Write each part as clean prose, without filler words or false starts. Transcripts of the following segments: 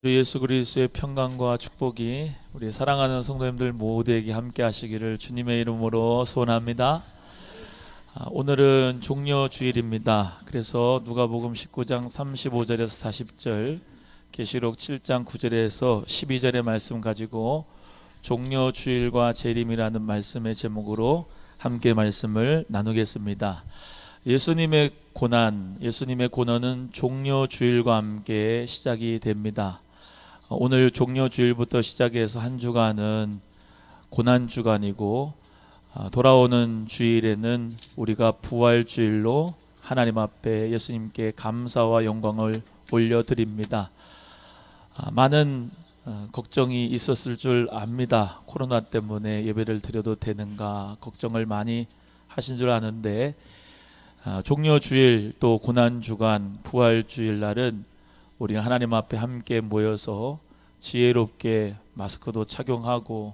주 예수 그리스도의 평강과 축복이 우리 사랑하는 성도님들 모두에게 함께 하시기를 주님의 이름으로 소원합니다. 오늘은 종려주일입니다. 그래서 누가복음 19장 35절에서 40절, 계시록 7장 9절에서 12절의 말씀 가지고 종려주일과 재림이라는 말씀의 제목으로 함께 말씀을 나누겠습니다. 예수님의 고난은 종려주일과 함께 시작이 됩니다. 오늘 종려주일부터 시작해서 한 주간은 고난주간이고, 돌아오는 주일에는 우리가 부활주일로 하나님 앞에 예수님께 감사와 영광을 올려드립니다. 많은 걱정이 있었을 줄 압니다. 코로나 때문에 예배를 드려도 되는가 걱정을 많이 하신 줄 아는데, 종려주일 또 고난주간 부활주일 날은 우리가 하나님 앞에 함께 모여서 지혜롭게 마스크도 착용하고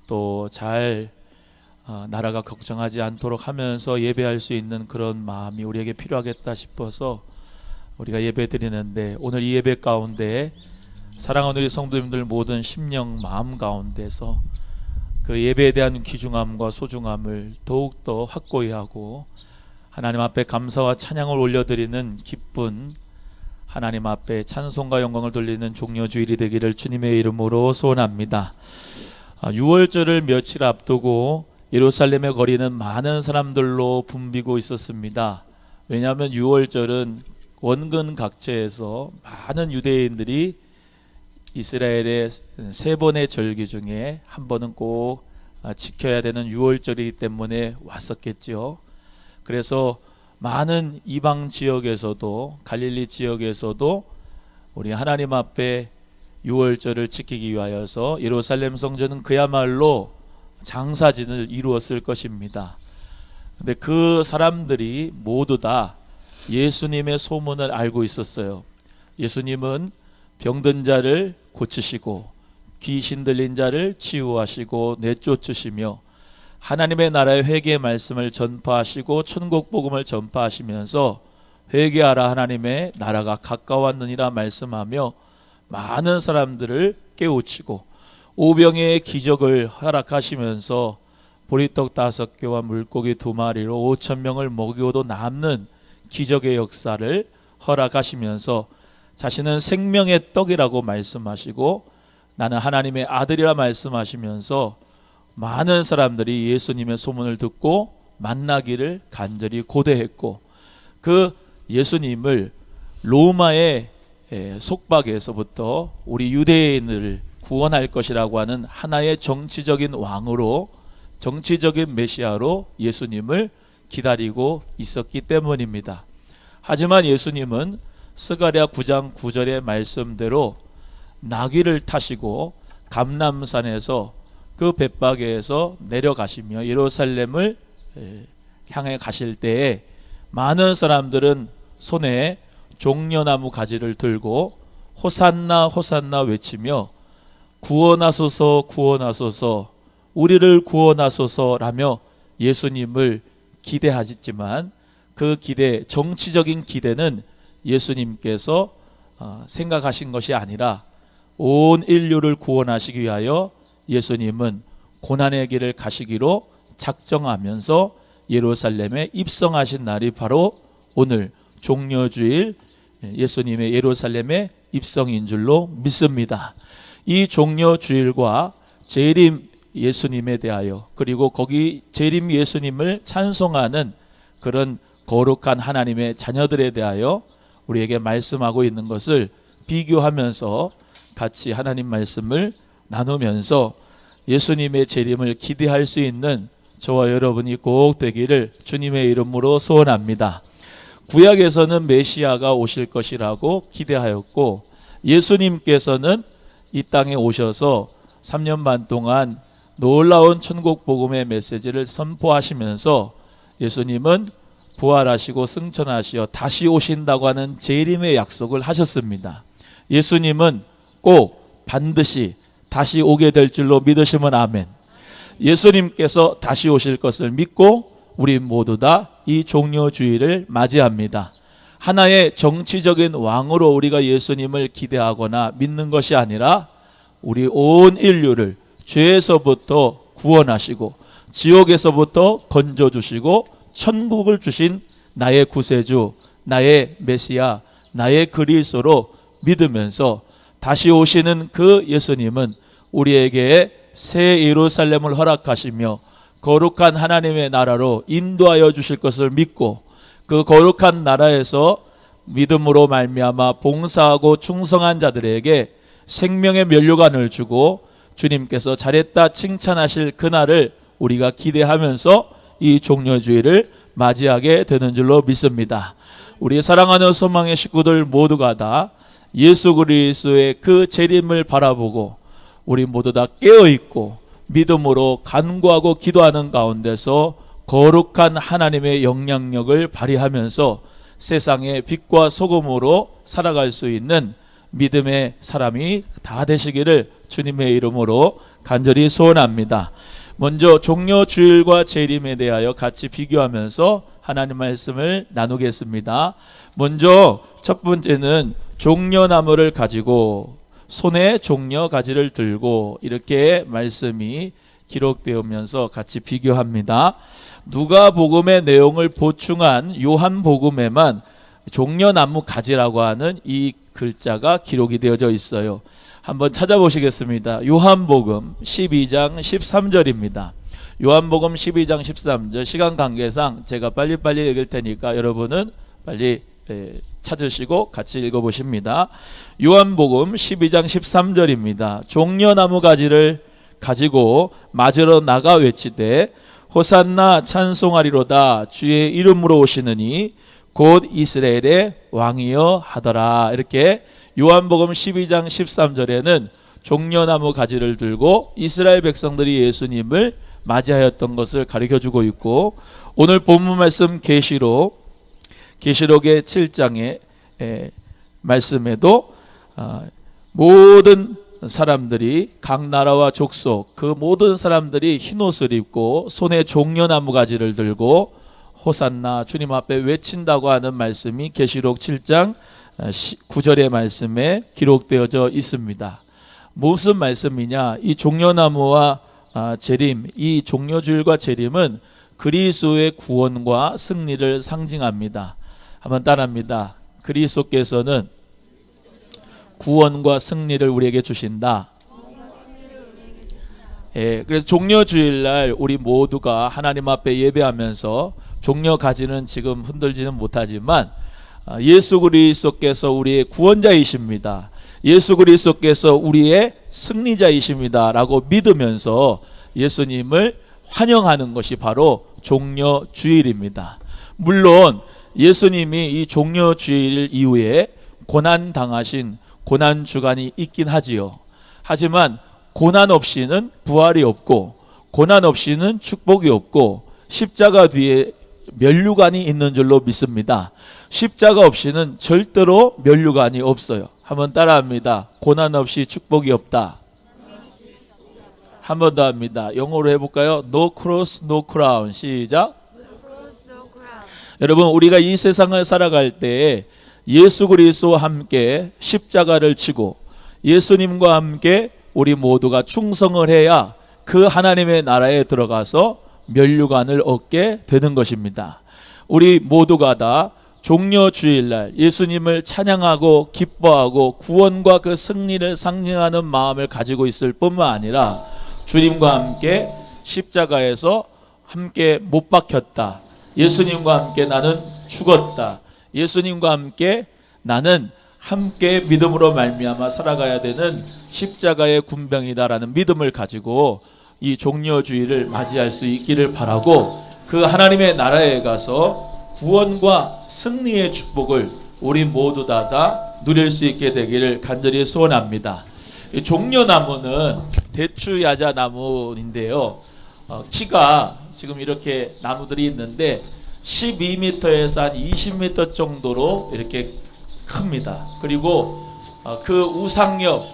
또 잘 나라가 걱정하지 않도록 하면서 예배할 수 있는 그런 마음이 우리에게 필요하겠다 싶어서 우리가 예배 드리는데, 오늘 이 예배 가운데 사랑하는 우리 성도님들 모든 심령 마음 가운데서 그 예배에 대한 귀중함과 소중함을 더욱더 확고히 하고 하나님 앞에 감사와 찬양을 올려드리는 기쁜 하나님 앞에 찬송과 영광을 돌리는 종려주일이 되기를 주님의 이름으로 소원합니다. 6월절을 며칠 앞두고 예루살렘의 거리는 많은 사람들로 붐비고 있었습니다. 왜냐하면 6월절은 원근 각처에서 많은 유대인들이 이스라엘의 세 번의 절기 중에 한 번은 꼭 지켜야 되는 6월절이기 때문에 왔었겠죠. 그래서 많은 이방 지역에서도, 갈릴리 지역에서도 우리 하나님 앞에 6월절을 지키기 위하여서 예루살렘 성전은 그야말로 장사진을 이루었을 것입니다. 근데 그 사람들이 모두 다 예수님의 소문을 알고 있었어요. 예수님은 병든 자를 고치시고 귀신 들린 자를 치유하시고 내쫓으시며 하나님의 나라의 회개의 말씀을 전파하시고 천국 복음을 전파하시면서 회개하라, 하나님의 나라가 가까웠느니라 말씀하며 많은 사람들을 깨우치고 오병의 기적을 허락하시면서 보리떡 5개와 물고기 2마리로 5,000명을 먹이고도 남는 기적의 역사를 허락하시면서 자신은 생명의 떡이라고 말씀하시고 나는 하나님의 아들이라 말씀하시면서 많은 사람들이 예수님의 소문을 듣고 만나기를 간절히 고대했고, 그 예수님을 로마의 속박에서부터 우리 유대인을 구원할 것이라고 하는 하나의 정치적인 왕으로, 정치적인 메시아로 예수님을 기다리고 있었기 때문입니다. 하지만 예수님은 스가랴 9장 9절의 말씀대로 나귀를 타시고 감람산에서 그 벳바게에서 내려가시며 예루살렘을 향해 가실 때에 많은 사람들은 손에 종려나무 가지를 들고 호산나 호산나 외치며 구원하소서 구원하소서 우리를 구원하소서라며 예수님을 기대하지만, 그 기대, 정치적인 기대는 예수님께서 생각하신 것이 아니라 온 인류를 구원하시기 위하여 예수님은 고난의 길을 가시기로 작정하면서 예루살렘에 입성하신 날이 바로 오늘 종려주일 예수님의 예루살렘의 입성인 줄로 믿습니다. 이 종려주일과 재림 예수님에 대하여, 그리고 거기 재림 예수님을 찬송하는 그런 거룩한 하나님의 자녀들에 대하여 우리에게 말씀하고 있는 것을 비교하면서 같이 하나님 말씀을 나누면서 예수님의 재림을 기대할 수 있는 저와 여러분이 꼭 되기를 주님의 이름으로 소원합니다. 구약에서는 메시아가 오실 것이라고 기대하였고, 예수님께서는 이 땅에 오셔서 3년 반 동안 놀라운 천국 복음의 메시지를 선포하시면서 예수님은 부활하시고 승천하시어 다시 오신다고 하는 재림의 약속을 하셨습니다. 예수님은 꼭 반드시 다시 오게 될 줄로 믿으시면 아멘. 예수님께서 다시 오실 것을 믿고 우리 모두 다 이 종려주일을 맞이합니다. 하나의 정치적인 왕으로 우리가 예수님을 기대하거나 믿는 것이 아니라 우리 온 인류를 죄에서부터 구원하시고 지옥에서부터 건져주시고 천국을 주신 나의 구세주, 나의 메시아, 나의 그리스도로 믿으면서 다시 오시는 그 예수님은 우리에게 새 예루살렘을 허락하시며 거룩한 하나님의 나라로 인도하여 주실 것을 믿고 그 거룩한 나라에서 믿음으로 말미암아 봉사하고 충성한 자들에게 생명의 면류관을 주고 주님께서 잘했다 칭찬하실 그날을 우리가 기대하면서 이 종려주의를 맞이하게 되는 줄로 믿습니다. 우리 사랑하는 소망의 식구들 모두가 다 예수 그리스도의 그 재림을 바라보고 우리 모두 다 깨어있고 믿음으로 간구하고 기도하는 가운데서 거룩한 하나님의 영향력을 발휘하면서 세상의 빛과 소금으로 살아갈 수 있는 믿음의 사람이 다 되시기를 주님의 이름으로 간절히 소원합니다. 먼저 종려주일과 재림에 대하여 같이 비교하면서 하나님 말씀을 나누겠습니다. 먼저 첫 번째는 종려나무를 가지고 손에 종려 가지를 들고 이렇게 말씀이 기록되면서 같이 비교합니다. 누가복음의 내용을 보충한 요한복음에만 종려나무 가지라고 하는 이 글자가 기록이 되어져 있어요. 한번 찾아보시겠습니다. 요한복음 12장 13절입니다. 요한복음 12장 13절 시간 관계상 제가 빨리빨리 읽을 테니까 여러분은 빨리 찾으시고 같이 읽어보십니다. 요한복음 12장 13절입니다. 종려나무 가지를 가지고 맞으러 나가 외치되 호산나 찬송하리로다 주의 이름으로 오시느니 곧 이스라엘의 왕이여 하더라. 이렇게 요한복음 12장 13절에는 종려나무 가지를 들고 이스라엘 백성들이 예수님을 맞이하였던 것을 가르쳐주고 있고, 오늘 본문 말씀 계시록의 7장의 말씀에도 모든 사람들이 각 나라와 족속 그 모든 사람들이 흰옷을 입고 손에 종려나무 가지를 들고 호산나 주님 앞에 외친다고 하는 말씀이 계시록 7장 9절의 말씀에 기록되어져 있습니다. 무슨 말씀이냐? 이 종려나무와 재림, 이 종려주일과 재림은 그리스도의 구원과 승리를 상징합니다. 한번 따라합니다. 그리스도께서는 구원과 승리를 우리에게 주신다. 그래서 종려주일날 우리 모두가 하나님 앞에 예배하면서 종려 가지는 지금 흔들지는 못하지만 예수 그리스도께서 우리의 구원자이십니다. 예수 그리스도께서 우리의 승리자이십니다 라고 믿으면서 예수님을 환영하는 것이 바로 종려주일입니다. 물론 예수님이 이 종려주일 이후에 고난당하신 고난주간이 있긴 하지요. 하지만 고난 없이는 부활이 없고 고난 없이는 축복이 없고 십자가 뒤에 면류관이 있는 줄로 믿습니다. 십자가 없이는 절대로 면류관이 없어요. 한번 따라합니다. 고난 없이 축복이 없다. 한 번 더 합니다. 영어로 해볼까요? No cross, no crown. 시작. 여러분, 우리가 이 세상을 살아갈 때 예수 그리스도와 함께 십자가를 치고 예수님과 함께 우리 모두가 충성을 해야 그 하나님의 나라에 들어가서 면류관을 얻게 되는 것입니다. 우리 모두가 다 종려주일날 예수님을 찬양하고 기뻐하고 구원과 그 승리를 상징하는 마음을 가지고 있을 뿐만 아니라 주님과 함께 십자가에서 함께 못 박혔다. 예수님과 함께 나는 죽었다. 예수님과 함께 나는 함께 믿음으로 말미암아 살아가야 되는 십자가의 군병이다라는 믿음을 가지고 이 종려주일을 맞이할 수 있기를 바라고, 그 하나님의 나라에 가서 구원과 승리의 축복을 우리 모두 다 누릴 수 있게 되기를 간절히 소원합니다. 이 종려나무는 대추야자나무인데요. 키가 지금 이렇게 나무들이 있는데 12m에서 한 20m 정도로 이렇게 큽니다. 그리고 그 우상엽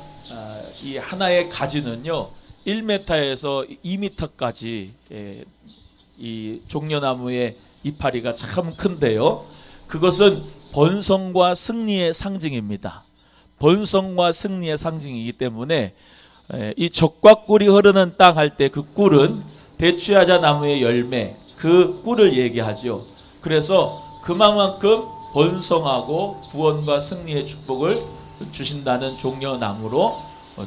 이 하나의 가지는요 1m에서 2m까지 이 종려나무의 이파리가 참 큰데요. 그것은 번성과 승리의 상징입니다. 번성과 승리의 상징이기 때문에 이 적과 꿀이 흐르는 땅 할 때 그 꿀은 대추야자 나무의 열매, 그 꿀을 얘기하죠. 그래서 그만큼 번성하고 구원과 승리의 축복을 주신다는 종려나무로,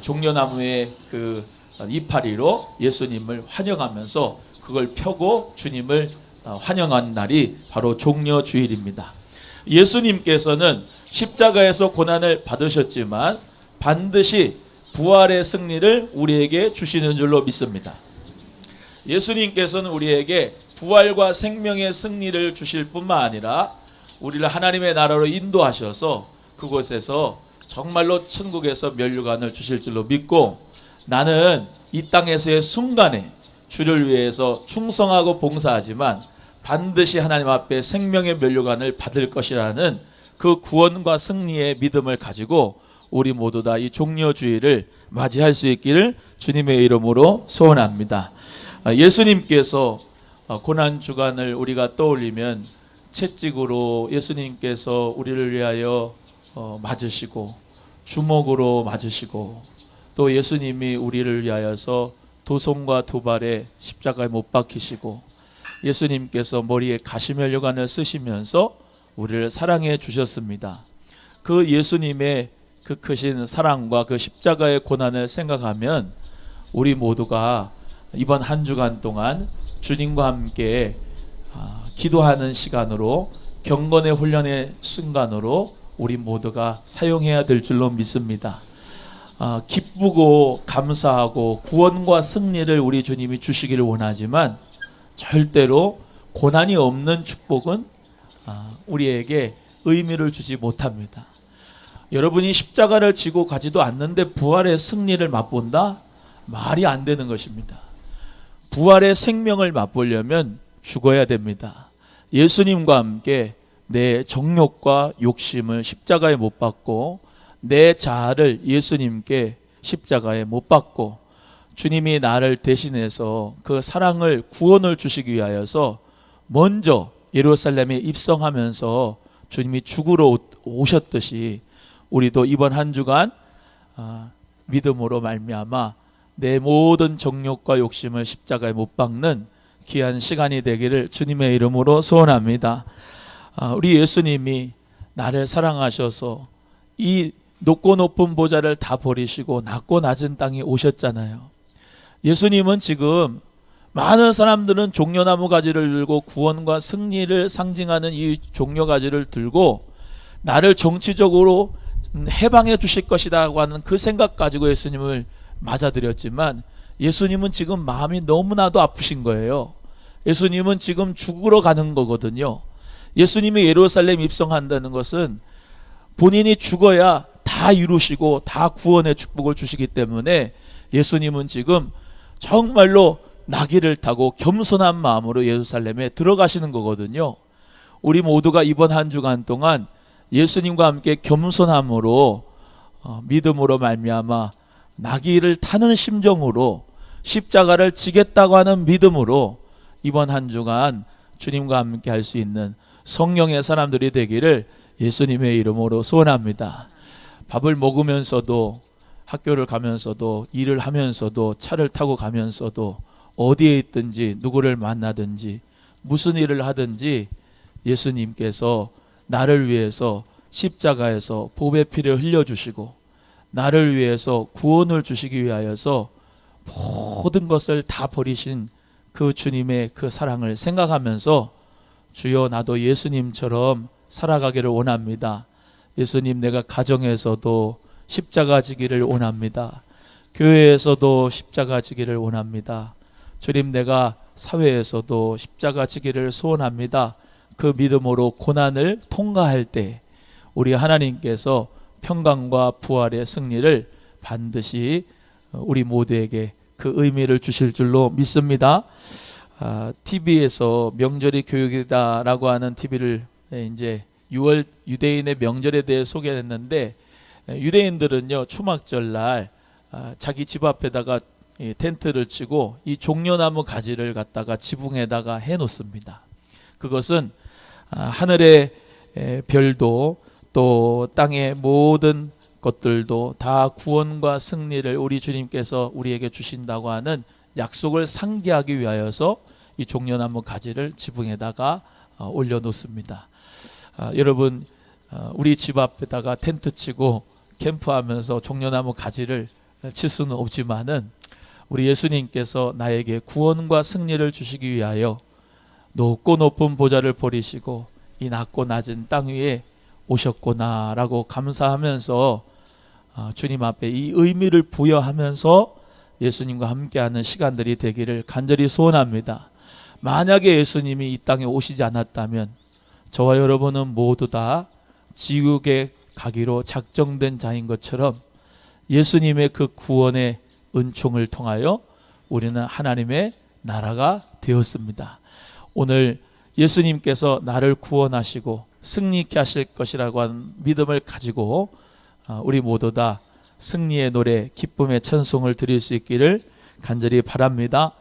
종려나무의 그 이파리로 예수님을 환영하면서 그걸 펴고 주님을 환영한 날이 바로 종려주일입니다. 예수님께서는 십자가에서 고난을 받으셨지만 반드시 부활의 승리를 우리에게 주시는 줄로 믿습니다. 예수님께서는 우리에게 부활과 생명의 승리를 주실 뿐만 아니라 우리를 하나님의 나라로 인도하셔서 그곳에서 정말로 천국에서 면류관을 주실 줄로 믿고, 나는 이 땅에서의 순간에 주를 위해서 충성하고 봉사하지만 반드시 하나님 앞에 생명의 면류관을 받을 것이라는 그 구원과 승리의 믿음을 가지고 우리 모두 다 이 종려주일을 맞이할 수 있기를 주님의 이름으로 소원합니다. 예수님께서 고난주간을 우리가 떠올리면 채찍으로 예수님께서 우리를 위하여 맞으시고, 주먹으로 맞으시고, 또 예수님이 우리를 위하여서 두 손과 두 발에 십자가에 못 박히시고, 예수님께서 머리에 가시면류관을 쓰시면서 우리를 사랑해 주셨습니다. 그 예수님의 그 크신 사랑과 그 십자가의 고난을 생각하면 우리 모두가 이번 한 주간 동안 주님과 함께 기도하는 시간으로, 경건의 훈련의 순간으로 우리 모두가 사용해야 될 줄로 믿습니다. 기쁘고 감사하고 구원과 승리를 우리 주님이 주시기를 원하지만 절대로 고난이 없는 축복은 우리에게 의미를 주지 못합니다. 여러분이 십자가를 지고 가지도 않는데 부활의 승리를 맛본다? 말이 안 되는 것입니다. 부활의 생명을 맛보려면 죽어야 됩니다. 예수님과 함께 내 정욕과 욕심을 십자가에 못 박고, 내 자아를 예수님께 십자가에 못 박고, 주님이 나를 대신해서 그 사랑을, 구원을 주시기 위하여서 먼저 예루살렘에 입성하면서 주님이 죽으러 오셨듯이 우리도 이번 한 주간 믿음으로 말미암아 내 모든 정욕과 욕심을 십자가에 못 박는 귀한 시간이 되기를 주님의 이름으로 소원합니다. 우리 예수님이 나를 사랑하셔서 이 높고 높은 보좌를 다 버리시고 낮고 낮은 땅에 오셨잖아요. 예수님은 지금, 많은 사람들은 종려나무 가지를 들고 구원과 승리를 상징하는 이 종려가지를 들고 나를 정치적으로 해방해 주실 것이라고 하는 그 생각 가지고 예수님을 맞아들였지만, 예수님은 지금 마음이 너무나도 아프신 거예요. 예수님은 지금 죽으러 가는 거거든요. 예수님이 예루살렘 입성한다는 것은 본인이 죽어야 다 이루시고 다 구원의 축복을 주시기 때문에 예수님은 지금 정말로 나귀를 타고 겸손한 마음으로 예루살렘에 들어가시는 거거든요. 우리 모두가 이번 한 주간 동안 예수님과 함께 겸손함으로 믿음으로 말미암아 나귀를 타는 심정으로 십자가를 지겠다고 하는 믿음으로 이번 한 주간 주님과 함께 할 수 있는 성령의 사람들이 되기를 예수님의 이름으로 소원합니다. 밥을 먹으면서도, 학교를 가면서도, 일을 하면서도, 차를 타고 가면서도, 어디에 있든지 누구를 만나든지 무슨 일을 하든지 예수님께서 나를 위해서 십자가에서 보배 피를 흘려주시고 나를 위해서 구원을 주시기 위하여서 모든 것을 다 버리신 그 주님의 그 사랑을 생각하면서 주여, 나도 예수님처럼 살아가기를 원합니다. 예수님, 내가 가정에서도 십자가 지기를 원합니다. 교회에서도 십자가 지기를 원합니다. 주님, 내가 사회에서도 십자가 지기를 소원합니다. 그 믿음으로 고난을 통과할 때 우리 하나님께서 평강과 부활의 승리를 반드시 우리 모두에게 그 의미를 주실 줄로 믿습니다. TV에서 명절이 교육이다라고 하는 TV를 이제 6월 유대인의 명절에 대해 소개했는데, 유대인들은요 초막절 날 자기 집 앞에다가 텐트를 치고 이 종려나무 가지를 갖다가 지붕에다가 해놓습니다. 그것은 하늘에 별도 또 땅의 모든 것들도 다 구원과 승리를 우리 주님께서 우리에게 주신다고 하는 약속을 상기하기 위하여서 이 종려나무 가지를 지붕에다가 올려놓습니다. 여러분, 우리 집 앞에다가 텐트 치고 캠프하면서 종려나무 가지를 칠 수는 없지만은 우리 예수님께서 나에게 구원과 승리를 주시기 위하여 높고 높은 보좌를 버리시고 이 낮고 낮은 땅 위에 오셨구나라고 감사하면서 주님 앞에 이 의미를 부여하면서 예수님과 함께하는 시간들이 되기를 간절히 소원합니다. 만약에 예수님이 이 땅에 오시지 않았다면 저와 여러분은 모두 다 지옥에 가기로 작정된 자인 것처럼 예수님의 그 구원의 은총을 통하여 우리는 하나님의 나라가 되었습니다. 오늘 예수님께서 나를 구원하시고 승리케 하실 것이라고 하는 믿음을 가지고 우리 모두 다 승리의 노래, 기쁨의 찬송을 드릴 수 있기를 간절히 바랍니다.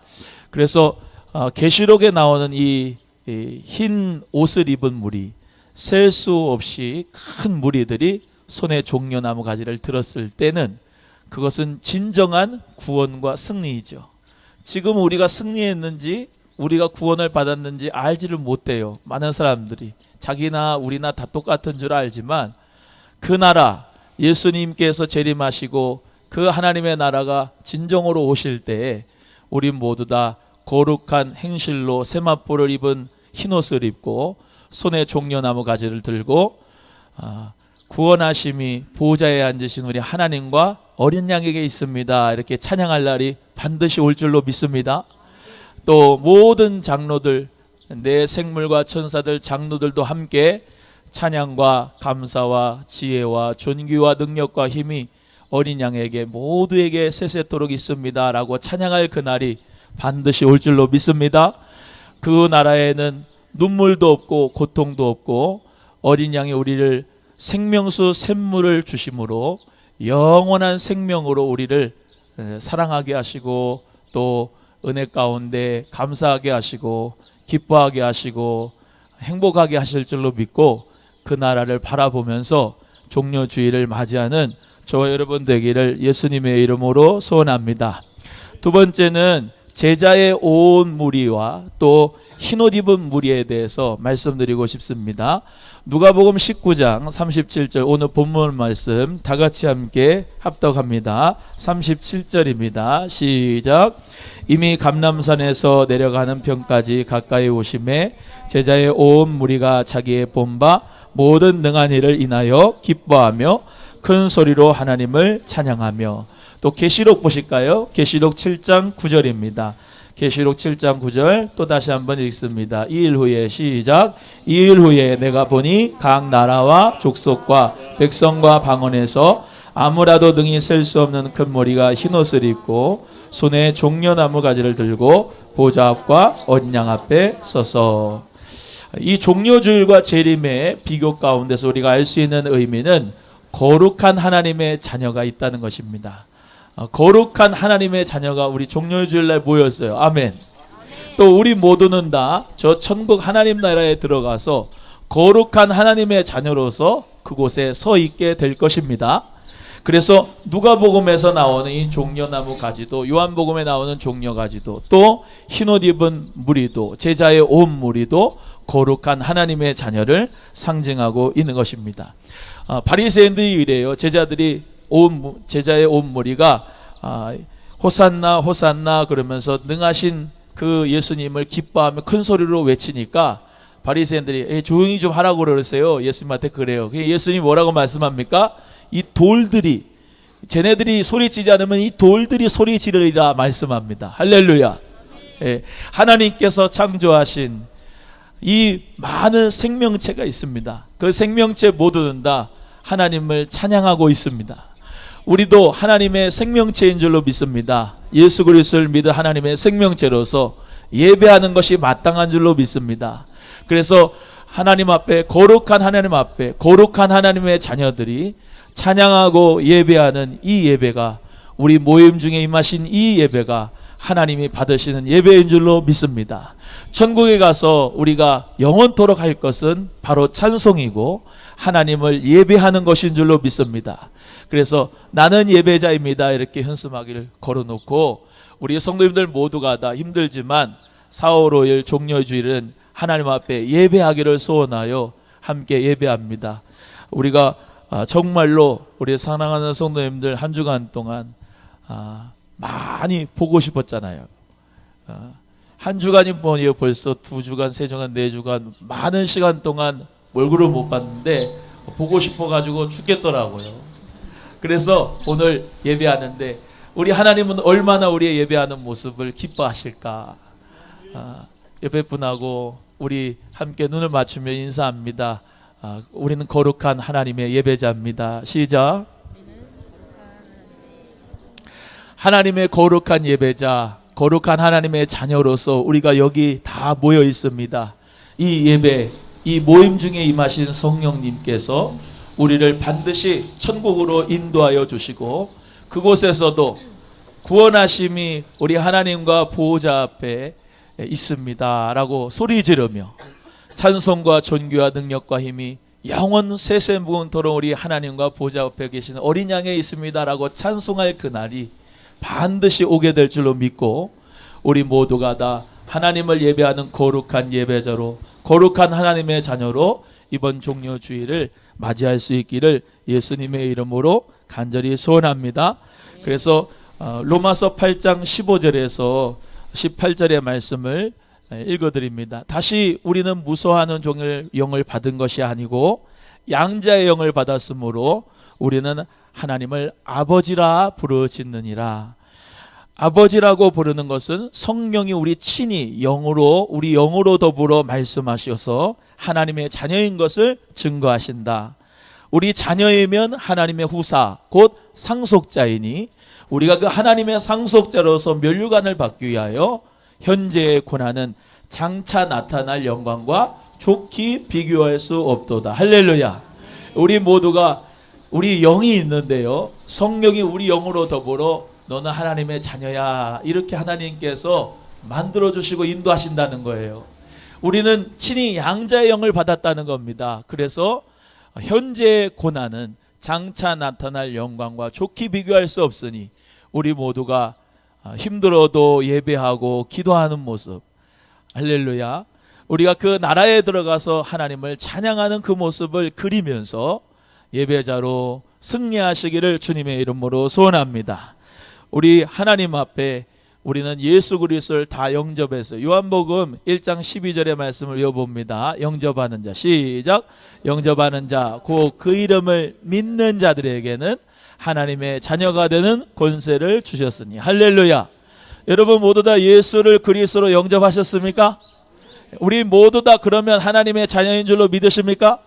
그래서 계시록에 나오는 이 흰 옷을 입은 무리, 셀 수 없이 큰 무리들이 손에 종려나무 가지를 들었을 때는 그것은 진정한 구원과 승리이죠. 지금 우리가 승리했는지 우리가 구원을 받았는지 알지를 못해요. 많은 사람들이 자기나 우리나 다 똑같은 줄 알지만 그 나라 예수님께서 재림하시고 그 하나님의 나라가 진정으로 오실 때에 우리 모두 다 거룩한 행실로 세마포를 입은 흰옷을 입고 손에 종려나무 가지를 들고 구원하심이 보좌에 앉으신 우리 하나님과 어린 양에게 있습니다. 이렇게 찬양할 날이 반드시 올 줄로 믿습니다. 또 모든 장로들, 내 생물과 천사들, 장로들도 함께 찬양과 감사와 지혜와 존귀와 능력과 힘이 어린 양에게 모두에게 세세토록 있습니다 라고 찬양할 그날이 반드시 올 줄로 믿습니다. 그 나라에는 눈물도 없고 고통도 없고 어린 양이 우리를 생명수 샘물을 주심으로 영원한 생명으로 우리를 사랑하게 하시고 또 은혜 가운데 감사하게 하시고 기뻐하게 하시고 행복하게 하실 줄로 믿고 그 나라를 바라보면서 종려주의를 맞이하는 저와 여러분 되기를 예수님의 이름으로 소원합니다. 두 번째는 제자의 온 무리와 또 흰옷 입은 무리에 대해서 말씀드리고 싶습니다. 누가복음 19장 37절 오늘 본문 말씀 다 같이 함께 합독합니다. 37절입니다. 시작. 이미 감람산에서 내려가는 편까지 가까이 오심에 제자의 온 무리가 자기의 본바 모든 능한 일을 인하여 기뻐하며 큰 소리로 하나님을 찬양하며. 또 계시록 보실까요? 계시록 7장 9절입니다. 계시록 7장 9절 또 다시 한번 읽습니다. 2일 후에 시작. 2일 후에 내가 보니 각 나라와 족속과 백성과 방언에서 아무라도 능히 셀 수 없는 큰 무리가 흰옷을 입고 손에 종려나무 가지를 들고 보좌 앞과 어린 양 앞에 서서. 이 종려주일과 재림의 비교 가운데서 우리가 알 수 있는 의미는 거룩한 하나님의 자녀가 있다는 것입니다. 거룩한 하나님의 자녀가 우리 종려주일날 모였어요. 아멘. 또 우리 모두는 다 저 천국 하나님 나라에 들어가서 거룩한 하나님의 자녀로서 그곳에 서 있게 될 것입니다. 그래서 누가복음에서 나오는 이 종려나무 가지도, 요한복음에 나오는 종려 가지도, 또 흰옷 입은 무리도, 제자의 온 무리도 거룩한 하나님의 자녀를 상징하고 있는 것입니다. 바리새인들이 이래요. 제자의 온 무리가 호산나 호산나 그러면서 능하신 그 예수님을 기뻐하며 큰 소리로 외치니까 바리새인들이 조용히 좀 하라고 그러세요. 예수님한테 그래요. 예수님이 뭐라고 말씀합니까? 이 돌들이, 쟤네들이 소리치지 않으면 이 돌들이 소리 지르리라 말씀합니다. 할렐루야. 하나님께서 창조하신 이 많은 생명체가 있습니다. 그 생명체 모두는 다 하나님을 찬양하고 있습니다. 우리도 하나님의 생명체인 줄로 믿습니다. 예수 그리스도를 믿은 하나님의 생명체로서 예배하는 것이 마땅한 줄로 믿습니다. 그래서 하나님 앞에, 거룩한 하나님 앞에 거룩한 하나님의 자녀들이 찬양하고 예배하는 이 예배가 우리 모임 중에 임하신 이 예배가 하나님이 받으시는 예배인 줄로 믿습니다. 천국에 가서 우리가 영원토록 할 것은 바로 찬송이고 하나님을 예배하는 것인 줄로 믿습니다. 그래서 나는 예배자입니다 이렇게 현수막을 걸어놓고 우리 성도님들 모두가 다 힘들지만 4월 5일 종려주일은 하나님 앞에 예배하기를 소원하여 함께 예배합니다. 우리가 정말로 우리 사랑하는 성도님들 한 주간 동안 많이 보고 싶었잖아요. 한 주간이 뭐예요? 벌써 2주간, 3주간, 4주간 많은 시간 동안 얼굴을 못 봤는데 보고 싶어가지고 죽겠더라고요. 그래서 오늘 예배하는데 우리 하나님은 얼마나 우리의 예배하는 모습을 기뻐하실까. 옆에 분하고 우리 함께 눈을 맞추며 인사합니다. 우리는 거룩한 하나님의 예배자입니다. 시작. 하나님의 거룩한 예배자, 거룩한 하나님의 자녀로서 우리가 여기 다 모여 있습니다. 이 예배, 이 모임 중에 임하신 성령님께서 우리를 반드시 천국으로 인도하여 주시고 그곳에서도 구원하심이 우리 하나님과 보호자 앞에 있습니다 라고 소리 지르며 찬송과 존귀와 능력과 힘이 영원 세세무궁토록 우리 하나님과 보호자 앞에 계신 어린 양에 있습니다 라고 찬송할 그날이 반드시 오게 될 줄로 믿고 우리 모두가 다 하나님을 예배하는 거룩한 예배자로 거룩한 하나님의 자녀로 이번 종려주일을 맞이할 수 있기를 예수님의 이름으로 간절히 소원합니다. 그래서 로마서 8장 15절에서 18절의 말씀을 읽어드립니다. 다시 우리는 무서워하는 영을 받은 것이 아니고 양자의 영을 받았으므로 우리는 하나님을 아버지라 부르짖느니라. 아버지라고 부르는 것은 성령이 우리 친히 우리 영으로 더불어 말씀하셔서 하나님의 자녀인 것을 증거하신다. 우리 자녀이면 하나님의 후사 곧 상속자이니 우리가 그 하나님의 상속자로서 면류관을 받기 위하여 현재의 고난은 장차 나타날 영광과 좋게 비교할 수 없도다. 할렐루야. 우리 모두가 우리 영이 있는데요, 성령이 우리 영으로 더불어 너는 하나님의 자녀야 이렇게 하나님께서 만들어주시고 인도하신다는 거예요. 우리는 친히 양자의 영을 받았다는 겁니다. 그래서 현재의 고난은 장차 나타날 영광과 좋게 비교할 수 없으니 우리 모두가 힘들어도 예배하고 기도하는 모습, 할렐루야, 우리가 그 나라에 들어가서 하나님을 찬양하는 그 모습을 그리면서 예배자로 승리하시기를 주님의 이름으로 소원합니다. 우리 하나님 앞에 우리는 예수 그리스도를 다 영접해서 요한복음 1장 12절의 말씀을 읽어봅니다. 영접하는 자, 시작. 영접하는 자, 곧 그 이름을 믿는 자들에게는 하나님의 자녀가 되는 권세를 주셨으니. 할렐루야. 여러분 모두 다 예수를 그리스도로 영접하셨습니까? 우리 모두 다 그러면 하나님의 자녀인 줄로 믿으십니까?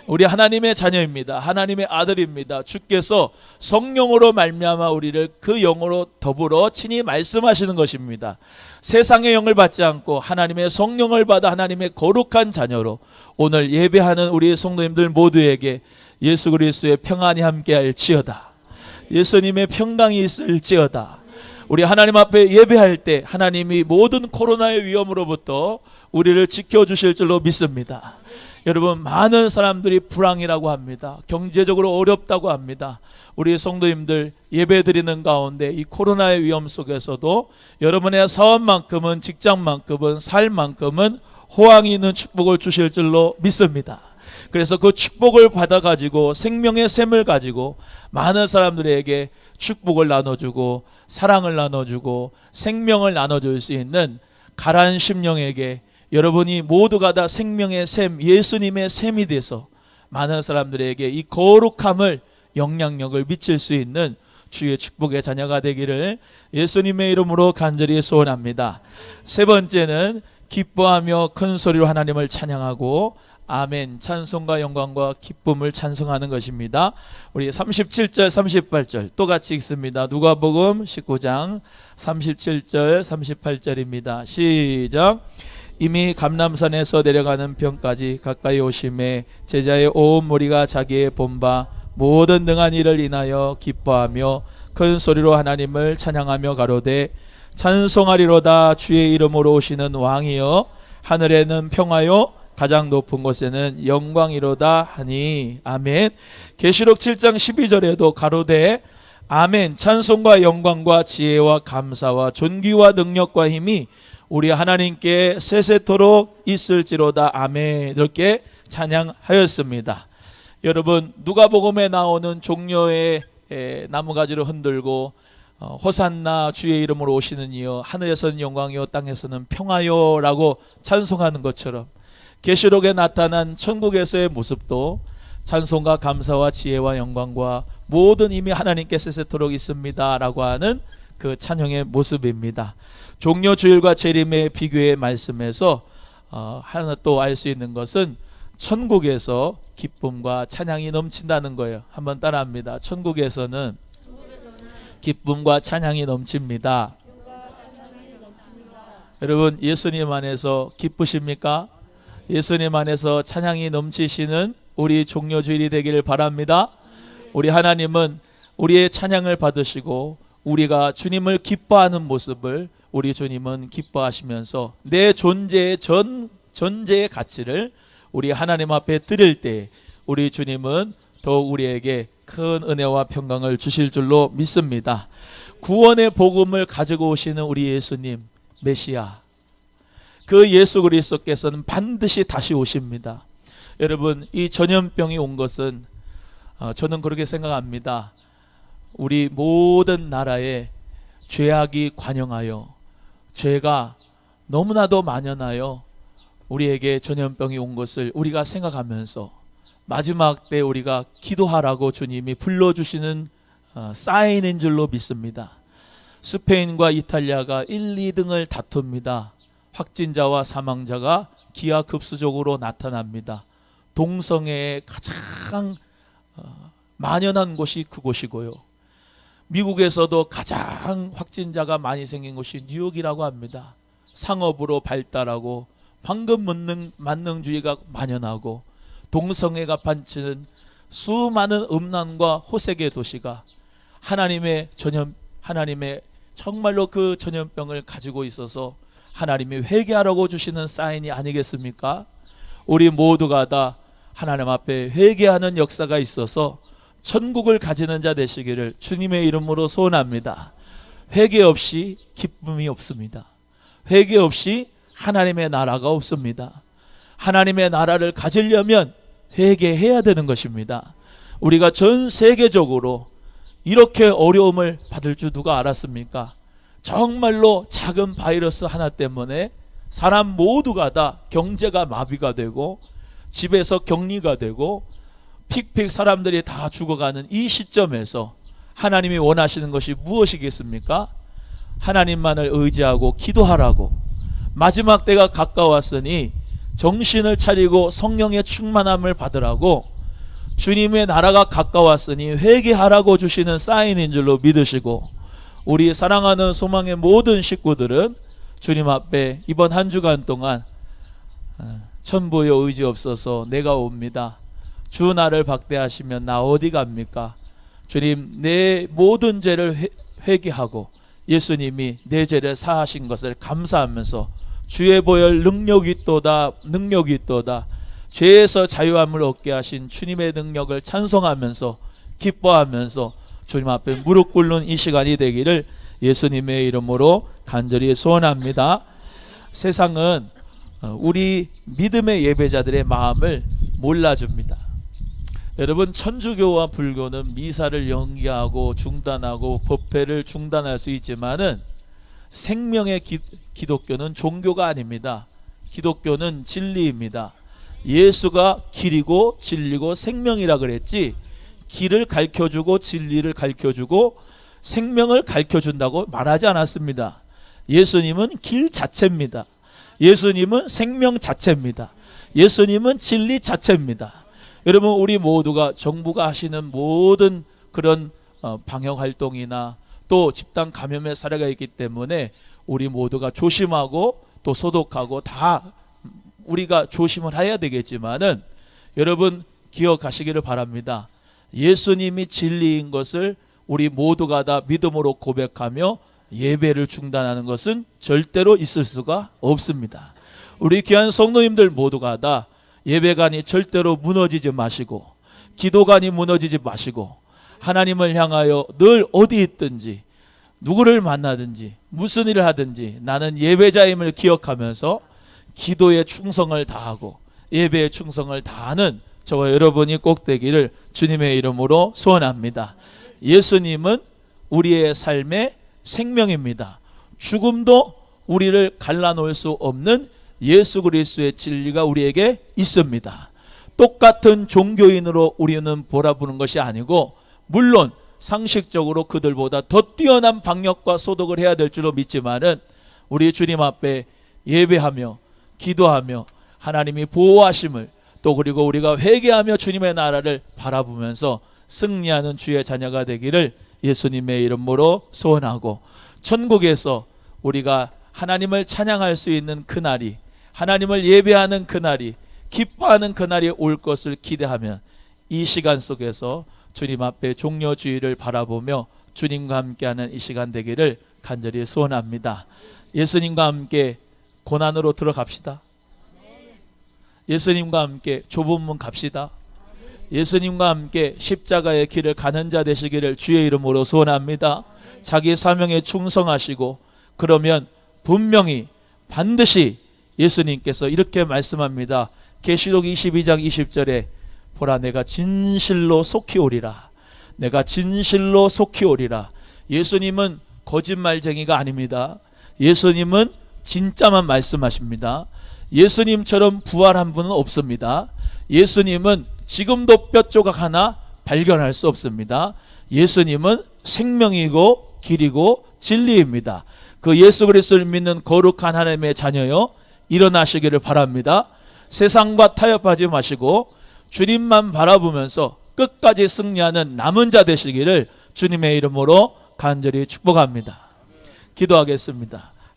우리 하나님의 자녀입니다. 하나님의 아들입니다. 주께서 성령으로 말미암아 우리를 그 영으로 더불어 친히 말씀하시는 것입니다. 세상의 영을 받지 않고 하나님의 성령을 받아 하나님의 거룩한 자녀로 오늘 예배하는 우리 성도님들 모두에게 예수 그리스도의 평안이 함께할지어다. 예수님의 평강이 있을지어다. 우리 하나님 앞에 예배할 때 하나님이 모든 코로나의 위험으로부터 우리를 지켜주실 줄로 믿습니다. 여러분 많은 사람들이 불황이라고 합니다. 경제적으로 어렵다고 합니다. 우리 성도님들 예배드리는 가운데 이 코로나의 위험 속에서도 여러분의 사업만큼은, 직장만큼은, 삶만큼은 호황이 있는 축복을 주실 줄로 믿습니다. 그래서 그 축복을 받아가지고 생명의 샘을 가지고 많은 사람들에게 축복을 나눠주고 사랑을 나눠주고 생명을 나눠줄 수 있는 가라앉은 심령에게 여러분이 모두가 다 생명의 샘, 예수님의 샘이 돼서 많은 사람들에게 이 거룩함을, 영향력을 미칠 수 있는 주의 축복의 자녀가 되기를 예수님의 이름으로 간절히 소원합니다. 세 번째는 기뻐하며 큰 소리로 하나님을 찬양하고 아멘, 찬송과 영광과 기쁨을 찬송하는 것입니다. 우리 37절 38절 또 같이 읽습니다. 누가복음 19장 37절 38절입니다. 시작. 이미 감람산에서 내려가는 편까지 가까이 오심에 제자의 온 무리가 자기의 본바 모든 능한 일을 인하여 기뻐하며 큰 소리로 하나님을 찬양하며 가로되 찬송하리로다. 주의 이름으로 오시는 왕이여 하늘에는 평화요 가장 높은 곳에는 영광이로다 하니. 아멘. 계시록 7장 12절에도 가로되 아멘. 찬송과 영광과 지혜와 감사와 존귀와 능력과 힘이 우리 하나님께 세세토록 있을지로다. 아멘. 이렇게 찬양하였습니다. 여러분, 누가복음에 나오는 종려의 나무가지를 흔들고 호산나 주의 이름으로 오시는 이여 하늘에서는 영광이요 땅에서는 평화요 라고 찬송하는 것처럼 계시록에 나타난 천국에서의 모습도 찬송과 감사와 지혜와 영광과 모든 힘이 하나님께 세세토록 있습니다 라고 하는 그 찬양의 모습입니다. 종려 주일과 재림의 비교의 말씀에서 하나 또 알 수 있는 것은 천국에서 기쁨과 찬양이 넘친다는 거예요. 한번 따라합니다. 천국에서는 기쁨과 찬양이 넘칩니다. 여러분, 예수님 안에서 기쁘십니까? 예수님 안에서 찬양이 넘치시는 우리 종려주일이 되기를 바랍니다. 우리 하나님은 우리의 찬양을 받으시고 우리가 주님을 기뻐하는 모습을 우리 주님은 기뻐하시면서 내 존재의 전제의 가치를 우리 하나님 앞에 드릴 때 우리 주님은 더욱 우리에게 큰 은혜와 평강을 주실 줄로 믿습니다. 구원의 복음을 가지고 오시는 우리 예수님 메시아, 그 예수 그리스도께서는 반드시 다시 오십니다. 여러분, 이 전염병이 온 것은 저는 그렇게 생각합니다. 우리 모든 나라에 죄악이 관영하여 죄가 너무나도 만연하여 우리에게 전염병이 온 것을 우리가 생각하면서 마지막 때 우리가 기도하라고 주님이 불러주시는 사인인 줄로 믿습니다. 스페인과 이탈리아가 1, 2등을 다툽니다. 확진자와 사망자가 기하급수적으로 나타납니다. 동성애의 가장 만연한 곳이 그곳이고요. 미국에서도 가장 확진자가 많이 생긴 곳이 뉴욕이라고 합니다. 상업으로 발달하고 황금 만능주의가 만연하고 동성애가 판치는 수많은 음란과 호색의 도시가 하나님의 정말로 그 전염병을 가지고 있어서 하나님이 회개하라고 주시는 사인이 아니겠습니까? 우리 모두가 다 하나님 앞에 회개하는 역사가 있어서 천국을 가지는 자 되시기를 주님의 이름으로 소원합니다. 회개 없이 기쁨이 없습니다. 회개 없이 하나님의 나라가 없습니다. 하나님의 나라를 가지려면 회개해야 되는 것입니다. 우리가 전 세계적으로 이렇게 어려움을 받을 줄 누가 알았습니까? 정말로 작은 바이러스 하나 때문에 사람 모두가 다 경제가 마비가 되고 집에서 격리가 되고 픽픽 사람들이 다 죽어가는 이 시점에서 하나님이 원하시는 것이 무엇이겠습니까? 하나님만을 의지하고 기도하라고. 마지막 때가 가까웠으니 정신을 차리고 성령의 충만함을 받으라고, 주님의 나라가 가까웠으니 회개하라고 주시는 사인인 줄로 믿으시고, 우리 사랑하는 소망의 모든 식구들은 주님 앞에 이번 한 주간 동안 천부여 의지 없어서 내가 옵니다. 주 나를 박대하시면 나 어디 갑니까? 주님, 내 모든 죄를 회개하고 예수님이 내 죄를 사하신 것을 감사하면서 주의 보혈 능력이 있도다, 능력이 있도다, 죄에서 자유함을 얻게 하신 주님의 능력을 찬송하면서 기뻐하면서 주님 앞에 무릎 꿇는 이 시간이 되기를 예수님의 이름으로 간절히 소원합니다. 세상은 우리 믿음의 예배자들의 마음을 몰라줍니다. 여러분, 천주교와 불교는 미사를 연기하고 중단하고 법회를 중단할 수 있지만은 생명의 기독교는 종교가 아닙니다. 기독교는 진리입니다. 예수가 길이고 진리고 생명이라 그랬지, 길을 가르쳐주고 진리를 가르쳐주고 생명을 가르쳐준다고 말하지 않았습니다. 예수님은 길 자체입니다. 예수님은 생명 자체입니다. 예수님은 진리 자체입니다. 여러분, 우리 모두가 정부가 하시는 모든 그런 방역 활동이나 또 집단 감염의 사례가 있기 때문에 우리 모두가 조심하고 또 소독하고 다 우리가 조심을 해야 되겠지만은, 여러분 기억하시기를 바랍니다. 예수님이 진리인 것을 우리 모두가 다 믿음으로 고백하며 예배를 중단하는 것은 절대로 있을 수가 없습니다. 우리 귀한 성도님들 모두가 다 예배관이 절대로 무너지지 마시고 기도관이 무너지지 마시고 하나님을 향하여 늘 어디 있든지 누구를 만나든지 무슨 일을 하든지 나는 예배자임을 기억하면서 기도에 충성을 다하고 예배에 충성을 다하는 저와 여러분이 꼭 되기를 주님의 이름으로 소원합니다. 예수님은 우리의 삶의 생명입니다. 죽음도 우리를 갈라놓을 수 없는 예수 그리스도의 진리가 우리에게 있습니다. 똑같은 종교인으로 우리는 바라보는 것이 아니고 물론 상식적으로 그들보다 더 뛰어난 방역과 소독을 해야 될 줄로 믿지만은 우리 주님 앞에 예배하며 기도하며 하나님이 보호하심을 또 그리고 우리가 회개하며 주님의 나라를 바라보면서 승리하는 주의 자녀가 되기를 예수님의 이름으로 소원하고 천국에서 우리가 하나님을 찬양할 수 있는 그날이 하나님을 예배하는 그날이 기뻐하는 그날이 올 것을 기대하면 이 시간 속에서 주님 앞에 종려주의를 바라보며 주님과 함께하는 이 시간 되기를 간절히 소원합니다. 예수님과 함께 고난으로 들어갑시다. 예수님과 함께 좁은 문 갑시다. 예수님과 함께 십자가의 길을 가는 자 되시기를 주의 이름으로 소원합니다. 자기 사명에 충성하시고 그러면 분명히 반드시 예수님께서 이렇게 말씀합니다. 계시록 22장 20절에 보라 내가 진실로 속히 오리라. 내가 진실로 속히 오리라. 예수님은 거짓말쟁이가 아닙니다. 예수님은 진짜만 말씀하십니다. 예수님처럼 부활한 분은 없습니다. 예수님은 지금도 뼈 조각 하나 발견할 수 없습니다. 예수님은 생명이고 길이고 진리입니다. 그 예수 그리스도를 믿는 거룩한 하나님의 자녀여 일어나시기를 바랍니다. 세상과 타협하지 마시고 주님만 바라보면서 끝까지 승리하는 남은 자 되시기를 주님의 이름으로 간절히 축복합니다. 기도하겠습니다.